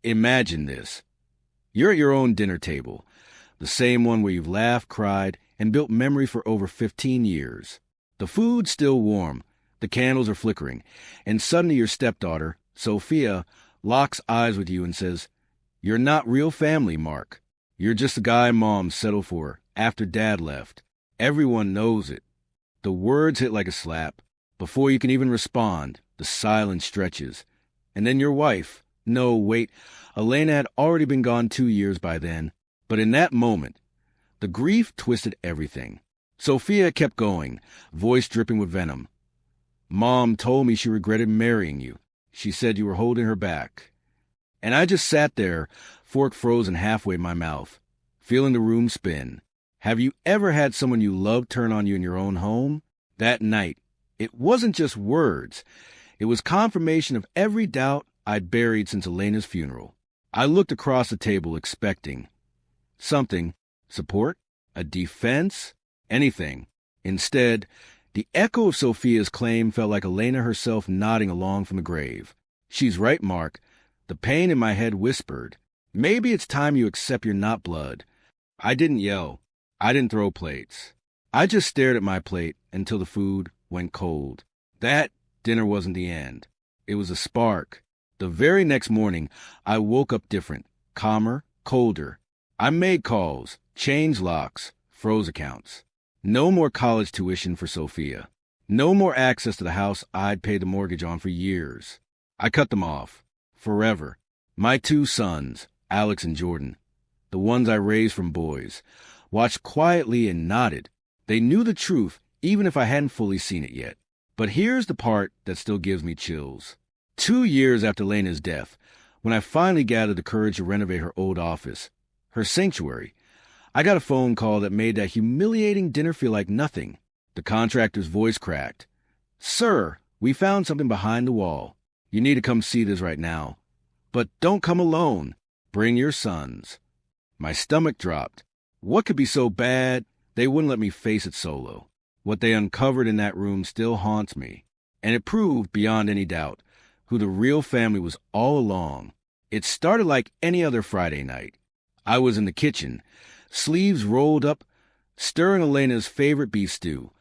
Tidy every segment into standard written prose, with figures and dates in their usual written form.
Imagine this. You're at your own dinner table, the same one where you've laughed, cried, and built memory for over 15 years. The food's still warm, the candles are flickering, and suddenly your stepdaughter, Sophia, locks eyes with you and says, "You're not real family, Mark. You're just the guy Mom settled for after Dad left." Everyone knows it. The words hit like a slap. Before you can even respond, the silence stretches. And then your wife. No, wait. Elena had already been gone 2 years by then. But in that moment, the grief twisted everything. Sophia kept going, voice dripping with venom. "Mom told me she regretted marrying you. She said you were holding her back." And I just sat there, fork frozen halfway in my mouth, feeling the room spin. Have you ever had someone you loved turn on you in your own home? That night, it wasn't just words. It was confirmation of every doubt I'd buried since Elena's funeral. I looked across the table expecting something. Support? A defense? Anything. Instead, the echo of Sophia's claim felt like Elena herself nodding along from the grave. "She's right, Mark." The pain in my head whispered, "Maybe it's time you accept you're not blood." I didn't yell. I didn't throw plates. I just stared at my plate until the food went cold. That dinner wasn't the end. It was a spark. The very next morning, I woke up different, calmer, colder. I made calls, changed locks, froze accounts. No more college tuition for Sophia. No more access to the house I'd paid the mortgage on for years. I cut them off. Forever. My 2 sons, Alex and Jordan, the ones I raised from boys, watched quietly and nodded. They knew the truth, even if I hadn't fully seen it yet. But here's the part that still gives me chills. 2 years after Lena's death, when I finally gathered the courage to renovate her old office, her sanctuary, I got a phone call that made that humiliating dinner feel like nothing. The contractor's voice cracked. "Sir, we found something behind the wall. You need to come see this right now. But don't come alone. Bring your sons." My stomach dropped. What could be so bad? They wouldn't let me face it solo. What they uncovered in that room still haunts me. And it proved, beyond any doubt, who the real family was all along. It started like any other Friday night. I was in the kitchen, sleeves rolled up, stirring Elena's favorite beef stew,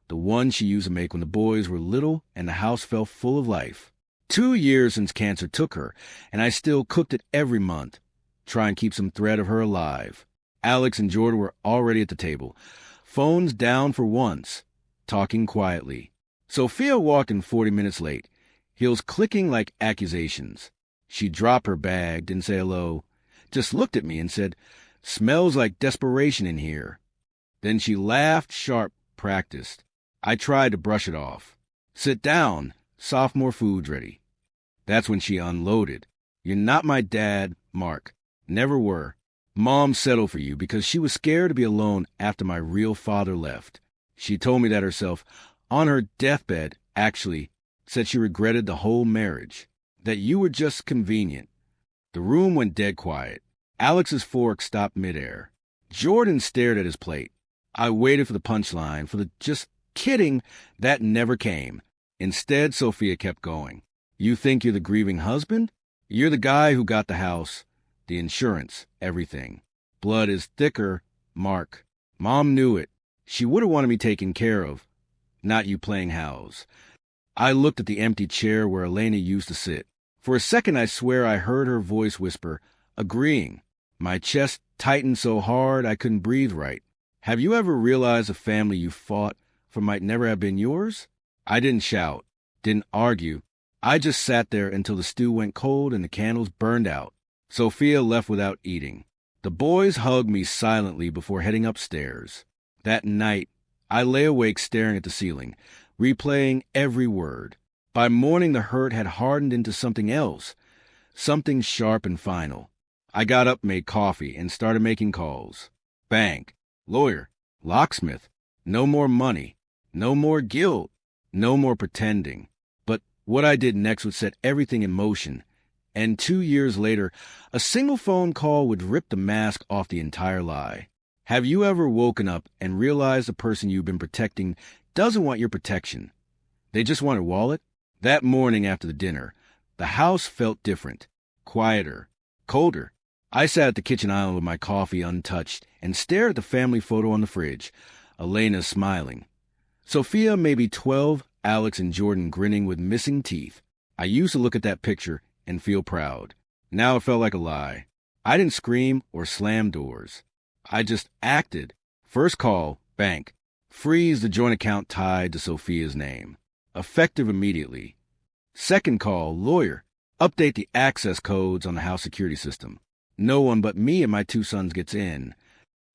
the one she used to make when the boys were little and the house felt full of life. 2 years since cancer took her, and I still cooked it every month, try and keep some thread of her alive. Alex and Jordan were already at the table, phones down for once, talking quietly. Sophia walked in 40 minutes late, heels clicking like accusations. She dropped her bag, didn't say hello, just looked at me and said, "Smells like desperation in here." Then she laughed sharp, practiced. I tried to brush it off. "Sit down, sophomore food's ready." That's when she unloaded. "You're not my dad, Mark. Never were. Mom settled for you because she was scared to be alone after my real father left. She told me that herself on her deathbed, actually, said she regretted the whole marriage, that you were just convenient." The room went dead quiet. Alex's fork stopped midair. Jordan stared at his plate. I waited for the punchline, for the "just kidding" that never came. Instead, Sophia kept going. "You think you're the grieving husband? You're the guy who got the house, the insurance, everything. Blood is thicker, Mark. Mom knew it. She would have wanted me taken care of, not you playing house." I looked at the empty chair where Elena used to sit. For a second, I swear I heard her voice whisper, agreeing. My chest tightened so hard I couldn't breathe right. "Have you ever realized a family you fought for might never have been yours?" I didn't shout, didn't argue. I just sat there until the stew went cold and the candles burned out. Sophia left without eating. The boys hugged me silently before heading upstairs. That night, I lay awake staring at the ceiling, replaying every word. By morning, the hurt had hardened into something else, something sharp and final. I got up, made coffee, and started making calls. Bank, lawyer, locksmith. No more money, no more guilt, no more pretending. But what I did next would set everything in motion. And 2 years later, a single phone call would rip the mask off the entire lie. Have you ever woken up and realized the person you've been protecting doesn't want your protection? They just want a wallet? That morning after the dinner, the house felt different, quieter, Colder. I sat at the kitchen island with my coffee untouched and stared at the family photo on the fridge. Elena smiling. Sophia maybe 12, Alex and Jordan grinning with missing teeth. I used to look at that picture and feel proud. Now it felt like a lie. I didn't scream or slam doors. I just acted. First call, bank. Freeze the joint account tied to Sophia's name. Effective immediately. Second call, lawyer. Update the access codes on the house security system. No one but me and my 2 sons gets in.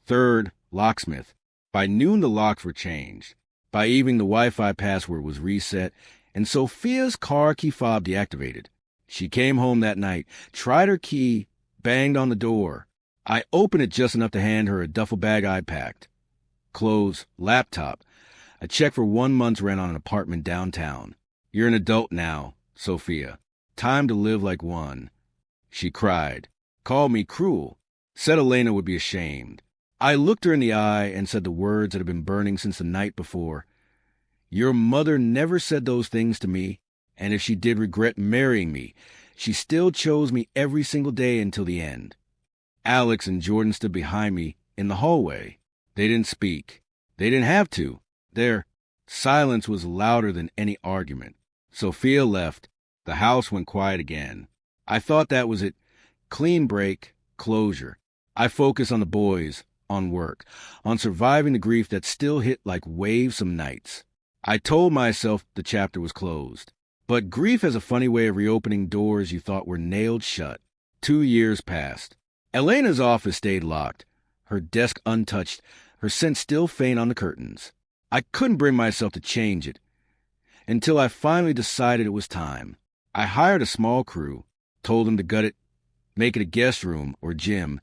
Third, locksmith. By noon, the locks were changed. By evening, the Wi-Fi password was reset, and Sophia's car key fob deactivated. She came home that night, tried her key, banged on the door. I opened it just enough to hand her a duffel bag I packed. Clothes, laptop. A check for 1 month's rent on an apartment downtown. You're an adult now, Sophia. Time to live like one. She cried. Called me cruel. Said Elena would be ashamed. I looked her in the eye and said the words that had been burning since the night before. Your mother never said those things to me, and if she did regret marrying me, she still chose me every single day until the end. Alex and Jordan stood behind me in the hallway. They didn't speak. They didn't have to. Their silence was louder than any argument. Sophia left. The house went quiet again. I thought that was it. Clean break, closure. I focused on the boys, on work, on surviving the grief that still hit like waves some nights. I told myself the chapter was closed. But grief has a funny way of reopening doors you thought were nailed shut. 2 years passed. Elena's office stayed locked, her desk untouched, her scent still faint on the curtains. I couldn't bring myself to change it, until I finally decided it was time. I hired a small crew, told them to gut it, make it a guest room or gym,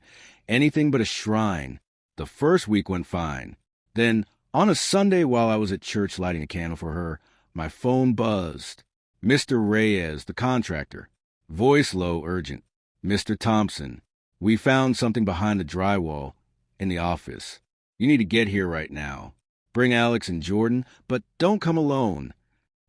anything but a shrine. The first week went fine. Then, on a Sunday while I was at church lighting a candle for her, my phone buzzed. Mr. Reyes, the contractor. Voice low, urgent. Mr. Thompson, we found something behind the drywall in the office. You need to get here right now. Bring Alex and Jordan, but don't come alone.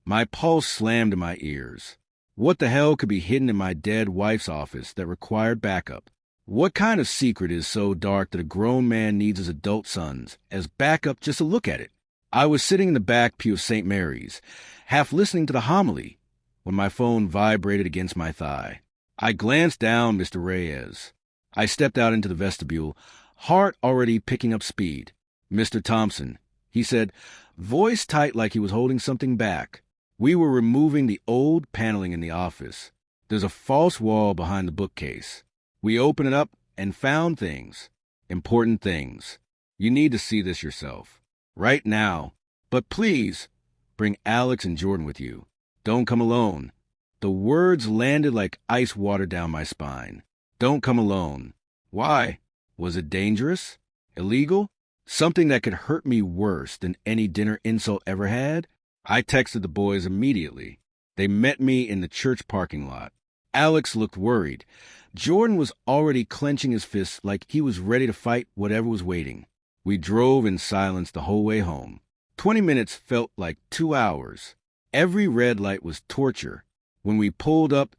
My pulse slammed in my ears. What the hell could be hidden in my dead wife's office that required backup? What kind of secret is so dark that a grown man needs his adult sons as backup just to look at it? I was sitting in the back pew of St. Mary's, half listening to the homily, when my phone vibrated against my thigh. I glanced down, Mr. Reyes. I stepped out into the vestibule, heart already picking up speed. Mr. Thompson, he said, voice tight like he was holding something back. We were removing the old paneling in the office. There's a false wall behind the bookcase. We opened it up and found things. Important things. You need to see this yourself. Right now. But please, bring Alex and Jordan with you. Don't come alone. The words landed like ice water down my spine. Don't come alone. Why? Was it dangerous? Illegal? Something that could hurt me worse than any dinner insult ever had? I texted the boys immediately. They met me in the church parking lot. Alex looked worried. Jordan was already clenching his fists like he was ready to fight whatever was waiting. We drove in silence the whole way home. 20 minutes felt like 2 hours. Every red light was torture. When we pulled up,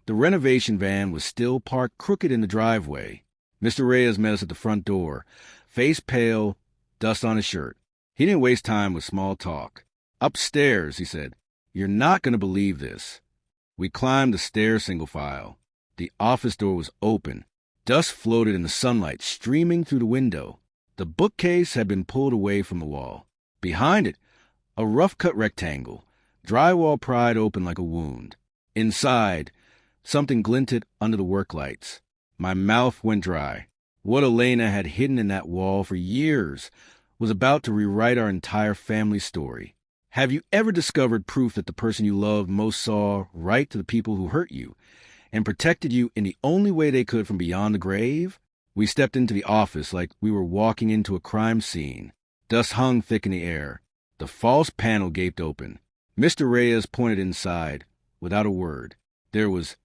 the renovation van was still parked crooked in the driveway. Mr. Reyes met us at the front door, face pale, dust on his shirt. He didn't waste time with small talk. Upstairs, he said. You're not going to believe this. We climbed the stairs single file. The office door was open. Dust floated in the sunlight, streaming through the window. The bookcase had been pulled away from the wall. Behind it, a rough-cut rectangle, drywall pried open like a wound. Inside, something glinted under the work lights. My mouth went dry. What Elena had hidden in that wall for years was about to rewrite our entire family story. Have you ever discovered proof that the person you loved most saw right to the people who hurt you and protected you in the only way they could from beyond the grave? We stepped into the office like we were walking into a crime scene. Dust hung thick in the air. The false panel gaped open. Mr. Reyes pointed inside, without a word. There was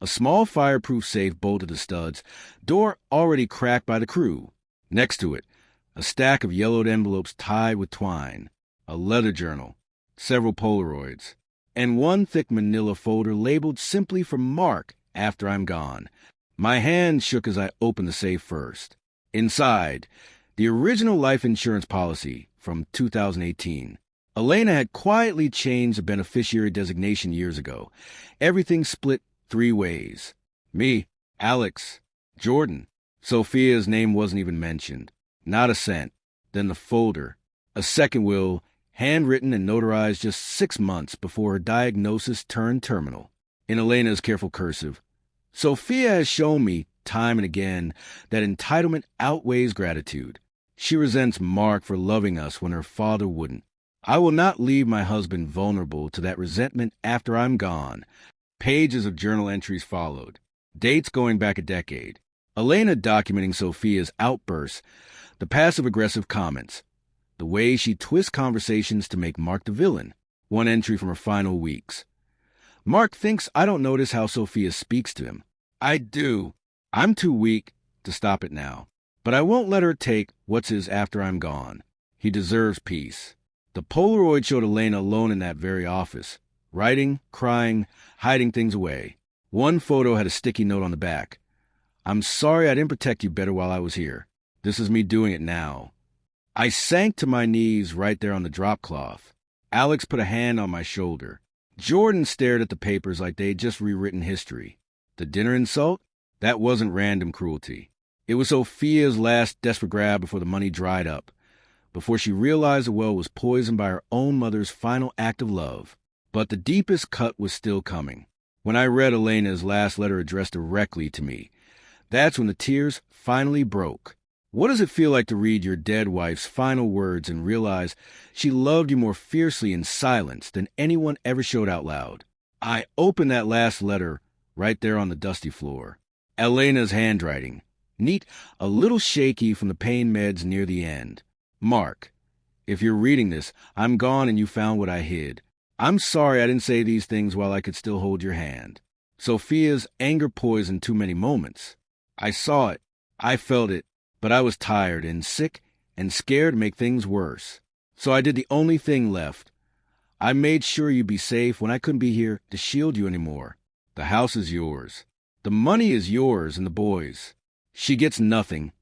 a small fireproof safe bolted to studs, door already cracked by the crew. Next to it, a stack of yellowed envelopes tied with twine, a leather journal, several Polaroids, and one thick manila folder labeled simply for Mark after I'm gone. My hand shook as I opened the safe first. Inside, the original life insurance policy from 2018. Elena had quietly changed the beneficiary designation years ago. Everything split 3 ways. Me, Alex, Jordan. Sophia's name wasn't even mentioned. Not a cent. Then the folder. A second will, handwritten and notarized just 6 months before her diagnosis turned terminal. In Elena's careful cursive, Sophia has shown me, time and again, that entitlement outweighs gratitude. She resents Mark for loving us when her father wouldn't. I will not leave my husband vulnerable to that resentment after I'm gone. Pages of journal entries followed, dates going back a decade. Elena documenting Sophia's outbursts, the passive-aggressive comments, the way she twists conversations to make Mark the villain. One entry from her final weeks. Mark thinks I don't notice how Sophia speaks to him. I do. I'm too weak to stop it now. But I won't let her take what's his after I'm gone. He deserves peace. The Polaroid showed Elena alone in that very office, writing, crying, hiding things away. One photo had a sticky note on the back. I'm sorry I didn't protect you better while I was here. This is me doing it now. I sank to my knees right there on the drop cloth. Alex put a hand on my shoulder. Jordan stared at the papers like they'd just rewritten history. The dinner insult? That wasn't random cruelty. It was Sophia's last desperate grab before the money dried up, before she realized the well was poisoned by her own mother's final act of love. But the deepest cut was still coming. When I read Elena's last letter addressed directly to me, that's when the tears finally broke. What does it feel like to read your dead wife's final words and realize she loved you more fiercely in silence than anyone ever showed out loud? I opened that last letter right there on the dusty floor. Elena's handwriting, neat, a little shaky from the pain meds near the end. Mark, if you're reading this, I'm gone and you found what I hid. I'm sorry I didn't say these things while I could still hold your hand. Sophia's anger poisoned too many moments. I saw it. I felt it. But I was tired and sick and scared to make things worse. So I did the only thing left. I made sure you'd be safe when I couldn't be here to shield you anymore. The house is yours. The money is yours and the boys. She gets nothing.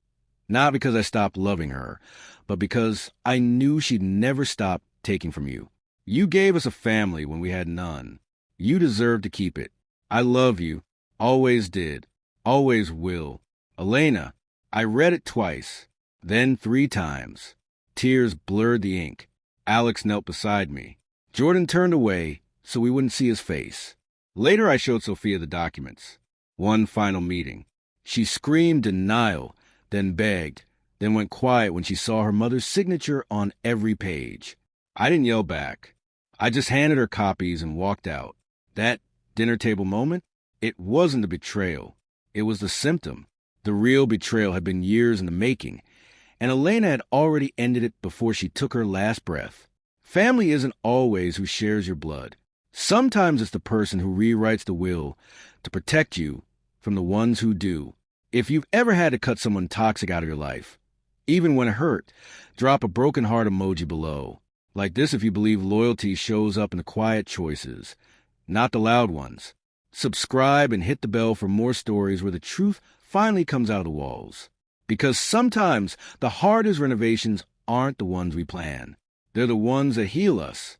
Not because I stopped loving her, but because I knew she'd never stop taking from you. You gave us a family when we had none. You deserve to keep it. I love you. Always did. Always will. Elena, I read it twice, then 3 times. Tears blurred the ink. Alex knelt beside me. Jordan turned away so we wouldn't see his face. Later I showed Sophia the documents. One final meeting. She screamed denial, then begged, then went quiet when she saw her mother's signature on every page. I didn't yell back. I just handed her copies and walked out. That dinner table moment, it wasn't a betrayal. It was the symptom. The real betrayal had been years in the making, and Elena had already ended it before she took her last breath. Family isn't always who shares your blood. Sometimes it's the person who rewrites the will to protect you from the ones who do. If you've ever had to cut someone toxic out of your life, even when hurt, drop a broken heart emoji below. Like this if you believe loyalty shows up in the quiet choices, not the loud ones. Subscribe and hit the bell for more stories where the truth finally comes out of the walls. Because sometimes the hardest renovations aren't the ones we plan. They're the ones that heal us.